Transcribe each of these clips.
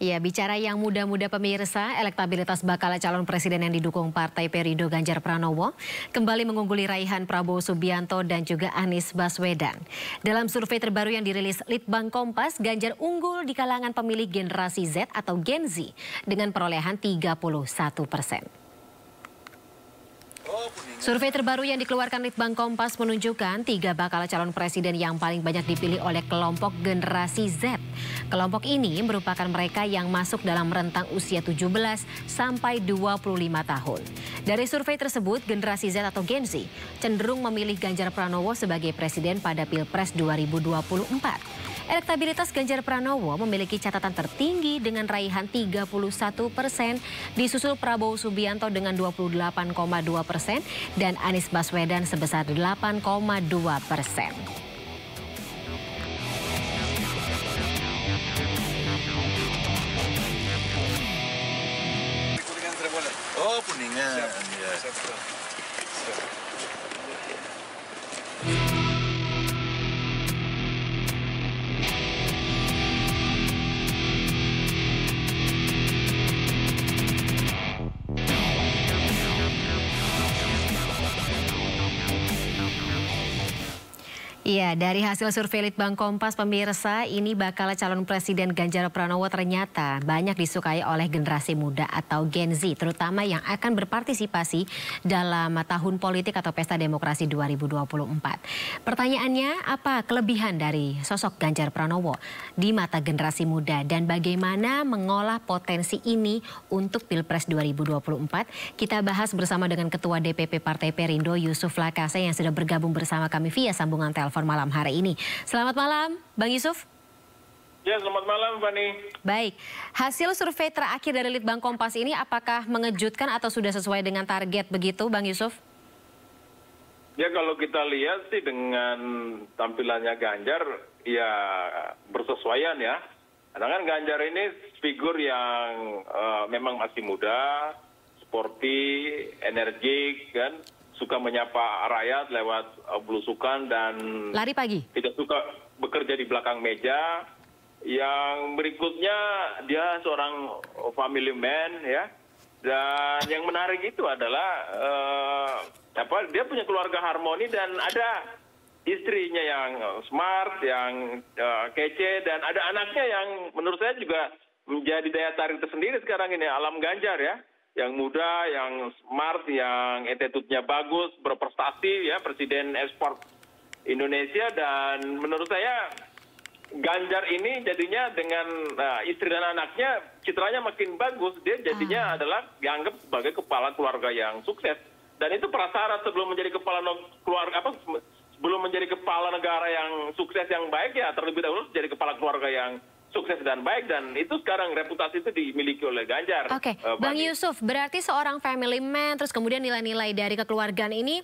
Ya, bicara yang muda-muda pemirsa, elektabilitas bakal calon presiden yang didukung Partai Perindo Ganjar Pranowo kembali mengungguli raihan Prabowo Subianto dan juga Anies Baswedan. Dalam survei terbaru yang dirilis Litbang Kompas, Ganjar unggul di kalangan pemilih generasi Z atau Gen Z dengan perolehan 31%. Survei terbaru yang dikeluarkan Litbang Kompas menunjukkan 3 bakal calon presiden yang paling banyak dipilih oleh kelompok generasi Z. Kelompok ini merupakan mereka yang masuk dalam rentang usia 17 sampai 25 tahun. Dari survei tersebut, generasi Z atau Gen Z cenderung memilih Ganjar Pranowo sebagai presiden pada Pilpres 2024. Elektabilitas Ganjar Pranowo memiliki catatan tertinggi dengan raihan 31%, disusul Prabowo Subianto dengan 28,2% dan Anies Baswedan sebesar 8,2%. Oh, Kuningan. Ya. Iya, dari hasil survei Litbang Kompas pemirsa, ini bakal calon presiden Ganjar Pranowo ternyata banyak disukai oleh generasi muda atau Gen Z, terutama yang akan berpartisipasi dalam tahun politik atau pesta demokrasi 2024. Pertanyaannya, apa kelebihan dari sosok Ganjar Pranowo di mata generasi muda dan bagaimana mengolah potensi ini untuk Pilpres 2024? Kita bahas bersama dengan Ketua DPP Partai Perindo Yusuf Lakase yang sudah bergabung bersama kami via sambungan telepon malam hari ini. Selamat malam, Bang Yusuf. Ya, selamat malam, Fani. Baik, hasil survei terakhir dari Litbang Kompas ini apakah mengejutkan atau sudah sesuai dengan target begitu, Bang Yusuf? Ya, kalau kita lihat sih dengan tampilannya Ganjar, ya bersesuaian ya. Karena kan Ganjar ini figur yang memang masih muda, sporty, energik, kan. Suka menyapa rakyat lewat belusukan dan lari pagi. Tidak suka bekerja di belakang meja. Yang berikutnya dia seorang family man ya. Dan yang menarik itu adalah dia punya keluarga harmoni dan ada istrinya yang smart, yang kece, dan ada anaknya yang menurut saya juga menjadi daya tarik tersendiri sekarang ini, Alam Ganjar ya. Yang muda, yang smart, yang attitude-nya bagus, berprestasi ya, Presiden Ekspor Indonesia. Dan menurut saya Ganjar ini jadinya dengan istri dan anaknya citranya makin bagus. Dia jadinya adalah dianggap sebagai kepala keluarga yang sukses. Dan itu prasyarat sebelum menjadi kepala keluarga sebelum menjadi kepala negara yang sukses yang baik ya terlebih dahulu jadi kepala keluarga yang sukses dan baik, dan itu sekarang reputasi itu dimiliki oleh Ganjar. Oke, Bang Yusuf, berarti seorang family man, terus kemudian nilai-nilai dari kekeluargaan ini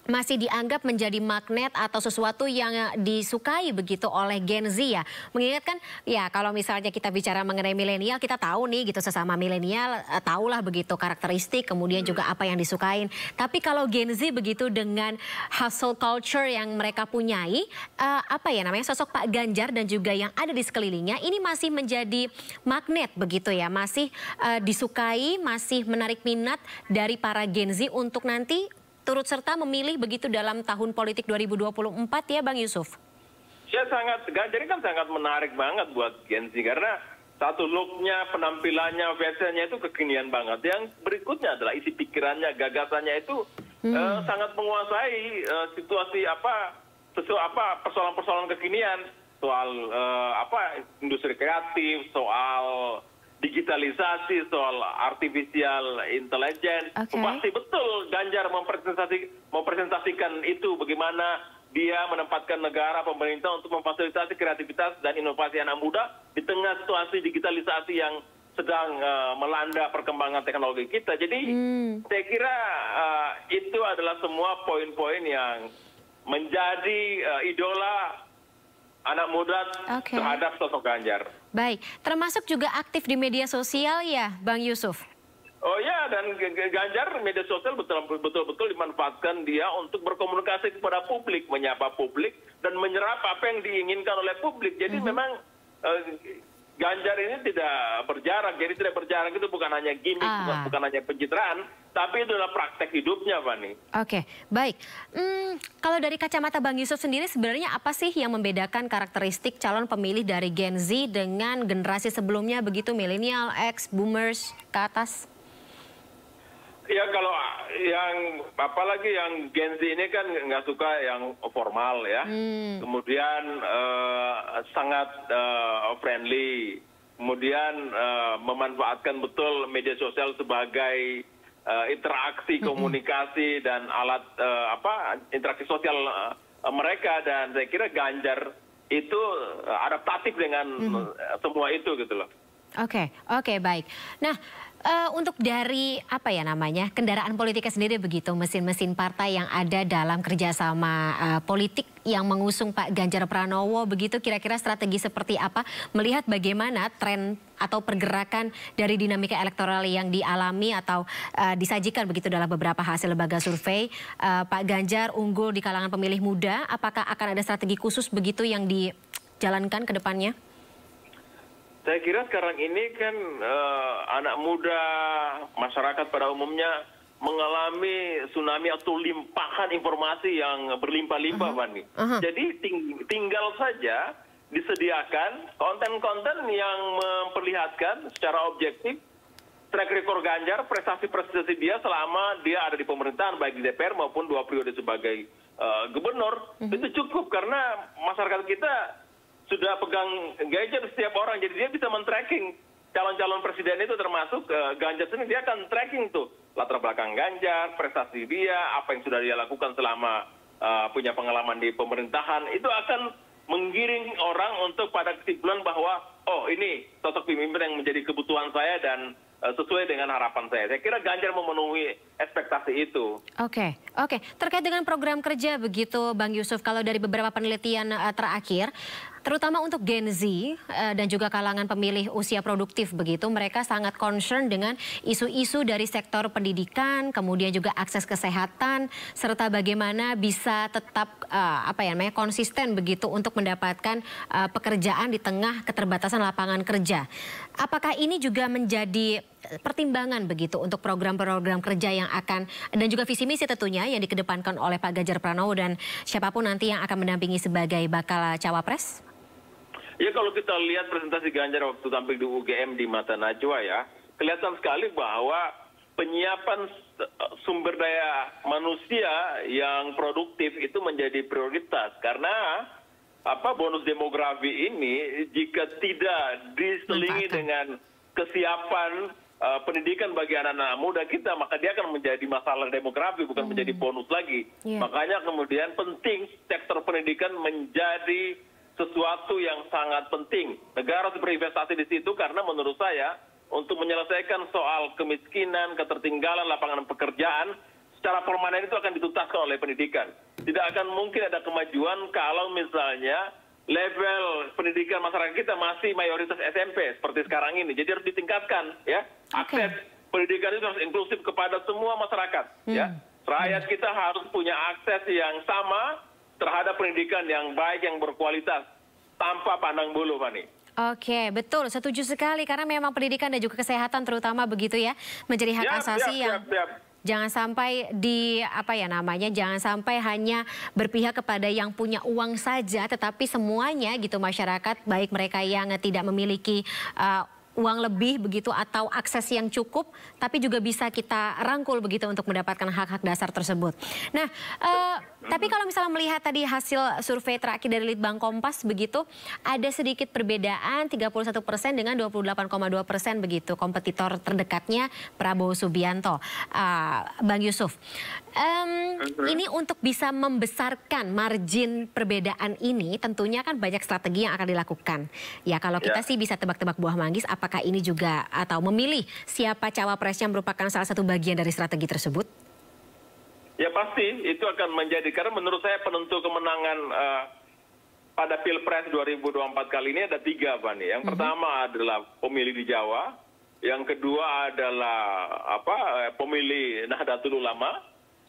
masih dianggap menjadi magnet atau sesuatu yang disukai begitu oleh Gen Z ya. Mengingatkan ya kalau misalnya kita bicara mengenai milenial, kita tahu nih gitu sesama milenial tahulah begitu karakteristik kemudian juga apa yang disukain. Tapi kalau Gen Z begitu dengan hustle culture yang mereka punyai, apa ya namanya sosok Pak Ganjar dan juga yang ada di sekelilingnya ini masih menjadi magnet begitu ya, masih disukai, masih menarik minat dari para Gen Z untuk nanti turut serta memilih begitu dalam tahun politik 2024 ya Bang Yusuf? Ya Ganjar ini kan sangat menarik banget buat Gen Z karena satu looknya, penampilannya, fashionnya itu kekinian banget. Yang berikutnya adalah isi pikirannya, gagasannya itu sangat menguasai situasi persoalan-persoalan kekinian, soal industri kreatif, soal digitalisasi, soal artificial intelligence. Pasti betul Ganjar mempresentasikan itu bagaimana dia menempatkan negara, pemerintah untuk memfasilitasi kreativitas dan inovasi anak muda di tengah situasi digitalisasi yang sedang melanda perkembangan teknologi kita. Jadi saya kira itu adalah semua poin-poin yang menjadi idola anak muda terhadap sosok Ganjar. Baik, termasuk juga aktif di media sosial ya, Bang Yusuf? Oh ya, dan Ganjar media sosial betul-betul dimanfaatkan dia untuk berkomunikasi kepada publik, menyapa publik, dan menyerap apa yang diinginkan oleh publik. Jadi memang Ganjar ini tidak berjarak. Jadi tidak berjarak itu bukan hanya gimmick, bukan hanya pencitraan, tapi itu adalah praktek hidupnya, Fani. Oke, baik. Kalau dari kacamata Bang Yusuf sendiri, sebenarnya apa sih yang membedakan karakteristik calon pemilih dari Gen Z dengan generasi sebelumnya, begitu milenial, X, boomers, ke atas? Ya kalau yang apalagi yang Gen Z ini kan nggak suka yang formal ya, kemudian sangat friendly, kemudian memanfaatkan betul media sosial sebagai interaksi, komunikasi dan alat interaksi sosial mereka, dan saya kira Ganjar itu adaptatif dengan semua itu gitu loh. Oke, baik. Nah, untuk dari kendaraan politiknya sendiri begitu, mesin-mesin partai yang ada dalam kerjasama politik yang mengusung Pak Ganjar Pranowo begitu, kira-kira strategi seperti apa melihat bagaimana tren atau pergerakan dari dinamika elektoral yang dialami atau disajikan begitu dalam beberapa hasil lembaga survei. Pak Ganjar unggul di kalangan pemilih muda, apakah akan ada strategi khusus begitu yang dijalankan ke depannya? Saya kira sekarang ini kan anak muda, masyarakat pada umumnya mengalami tsunami atau limpahan informasi yang berlimpah-limpah, Fani. Jadi tinggal saja disediakan konten-konten yang memperlihatkan secara objektif track record Ganjar, prestasi-prestasi dia selama dia ada di pemerintahan, baik di DPR maupun 2 periode sebagai gubernur. Itu cukup karena masyarakat kita sudah pegang gadget setiap orang, jadi dia bisa men-tracking calon-calon presiden itu, termasuk Ganjar sendiri. Dia akan tracking tuh latar belakang Ganjar, prestasi dia, apa yang sudah dia lakukan selama punya pengalaman di pemerintahan. Itu akan menggiring orang untuk pada kesimpulan bahwa oh ini sosok pemimpin yang menjadi kebutuhan saya dan sesuai dengan harapan saya. Saya kira Ganjar memenuhi ekspektasi itu. Oke. Terkait dengan program kerja begitu, Bang Yusuf, kalau dari beberapa penelitian terakhir, terutama untuk Gen Z dan juga kalangan pemilih usia produktif begitu, mereka sangat concern dengan isu-isu dari sektor pendidikan, kemudian juga akses kesehatan, serta bagaimana bisa tetap konsisten begitu untuk mendapatkan pekerjaan di tengah keterbatasan lapangan kerja. Apakah ini juga menjadi pertimbangan begitu untuk program-program kerja yang akan, dan juga visi misi tentunya yang dikedepankan oleh Pak Ganjar Pranowo dan siapapun nanti yang akan mendampingi sebagai bakal cawapres? Ya kalau kita lihat presentasi Ganjar waktu tampil di UGM di Mata Najwa ya, kelihatan sekali bahwa penyiapan sumber daya manusia yang produktif itu menjadi prioritas. Karena bonus demografi ini jika tidak diselingi dengan kesiapan pendidikan bagi anak-anak muda kita, maka dia akan menjadi masalah demografi, bukan menjadi bonus lagi. Makanya kemudian penting sektor pendidikan menjadi sesuatu yang sangat penting. Negara harus berinvestasi di situ karena menurut saya untuk menyelesaikan soal kemiskinan, ketertinggalan lapangan pekerjaan secara permanen itu akan dituntaskan oleh pendidikan. Tidak akan mungkin ada kemajuan kalau misalnya level pendidikan masyarakat kita masih mayoritas SMP seperti sekarang ini. Jadi harus ditingkatkan ya. Akses pendidikan itu harus inklusif kepada semua masyarakat ya. Rakyat kita harus punya akses yang sama terhadap pendidikan yang baik, yang berkualitas tanpa pandang bulu, Fani. Oke, betul, setuju sekali karena memang pendidikan dan juga kesehatan terutama begitu ya menjadi hak asasi yang jangan sampai jangan sampai hanya berpihak kepada yang punya uang saja, tetapi semuanya gitu masyarakat, baik mereka yang tidak memiliki uang lebih begitu atau akses yang cukup, tapi juga bisa kita rangkul begitu untuk mendapatkan hak-hak dasar tersebut. Nah, tapi kalau misalnya melihat tadi hasil survei terakhir dari Litbang Kompas begitu, ada sedikit perbedaan 31% dengan 28,2% begitu kompetitor terdekatnya Prabowo Subianto. Bang Yusuf, ini untuk bisa membesarkan margin perbedaan ini tentunya kan banyak strategi yang akan dilakukan. Ya kalau kita sih bisa tebak-tebak buah manggis, apakah ini juga atau memilih siapa cawapres yang merupakan salah satu bagian dari strategi tersebut? Ya pasti itu akan menjadi, karena menurut saya penentu kemenangan pada Pilpres 2024 kali ini ada 3, Fani. Yang pertama adalah pemilih di Jawa, yang kedua adalah pemilih Nahdlatul Ulama,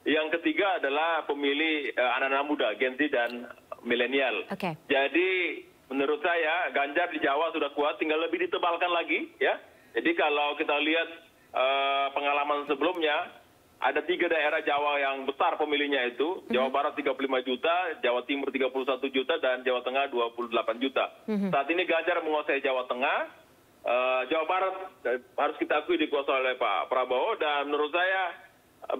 yang ketiga adalah pemilih anak-anak muda, Gen Z dan milenial. Jadi menurut saya Ganjar di Jawa sudah kuat, tinggal lebih ditebalkan lagi ya. Jadi kalau kita lihat pengalaman sebelumnya, ada 3 daerah Jawa yang besar pemilihnya itu, Jawa Barat 35 juta, Jawa Timur 31 juta, dan Jawa Tengah 28 juta. Saat ini Ganjar menguasai Jawa Tengah, Jawa Barat harus kita akui dikuasai oleh Pak Prabowo, dan menurut saya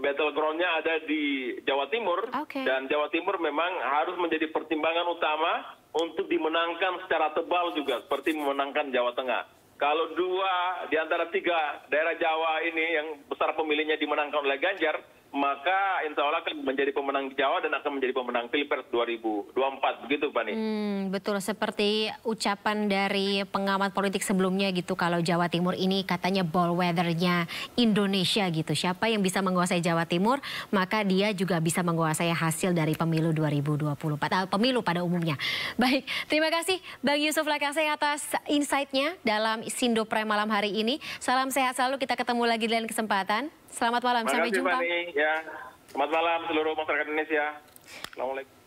battleground-nya ada di Jawa Timur, dan Jawa Timur memang harus menjadi pertimbangan utama untuk dimenangkan secara tebal juga, seperti memenangkan Jawa Tengah. Kalau 2 di antara 3 daerah Jawa ini yang besar pemilihnya dimenangkan oleh Ganjar, maka insya Allah akan menjadi pemenang di Jawa dan akan menjadi pemenang Pilpres 2024. Begitu, Pani. Betul, seperti ucapan dari pengamat politik sebelumnya gitu, kalau Jawa Timur ini katanya bellwether-nya Indonesia gitu. Siapa yang bisa menguasai Jawa Timur, maka dia juga bisa menguasai hasil dari pemilu 2024, pemilu pada umumnya. Baik, terima kasih Bang Yusuf Lakasei atas insight-nya dalam Sindo Prime malam hari ini. Salam sehat selalu, kita ketemu lagi di lain kesempatan. Selamat malam, sampai jumpa. Terima kasih, Fani. Ya, selamat malam seluruh masyarakat Indonesia. Assalamualaikum.